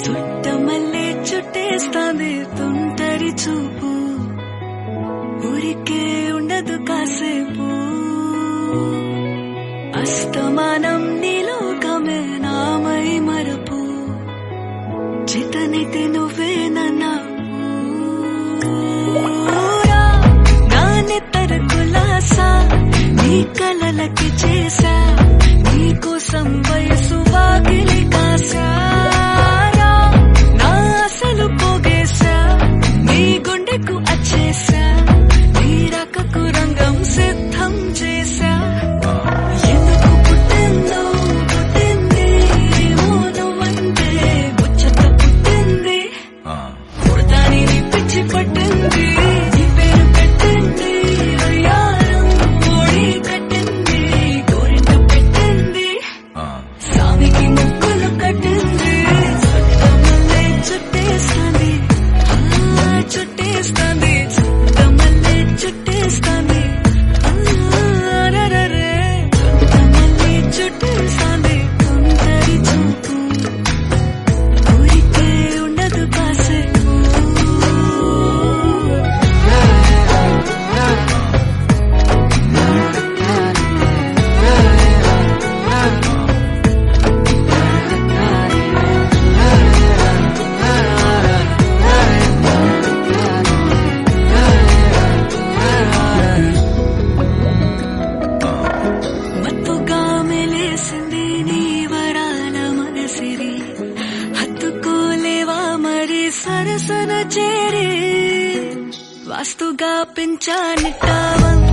చుట్టమల్లే చుట్టేస్తాంది తుంటరి చూపు, ఊరికే ఉండదు కాసేపు. అస్తమానం నీలోకమే నామై మరపు, చితనితే నువ్వే నాన్నెత్తర కులాసా నీ కలలకి చేశా, నీకోసం వయసు వాకిలి కాసా. నా అసలు పోగేశా, నీ గుండెకు అచ్చేశా, నీ రకకు రంగం సిద్ధం చేశా. ఎందుకు పుట్టిందో పుట్టింది, ఏమో నువ్వంటే ముచ్చట పుట్టింది. పుడతాని నీ పిచ్చి పట్టింది, నీ పేరు పెట్టింది వయ్యారం ఓడి కట్టింది, గోరింట పెట్టింది, సామికి ముక్కులు కట్టింది. చుట్టమల్లే చుట్టేస్తాంది, చుట్టేస్తాంది, చుట్టమల్లే చుట్టేస్తాంది. చుట్టమల్లే చుట్టేస్తాంది తుంటరి చూపు, ఊరికే ఉండదు కాసేపు. మత్తుగా మెలేసింది నీ వరాల మనసిరి, హత్తుకోలేవా మరి సరసన చేరి. వాస్తుగా పెంచానిట్టావంగా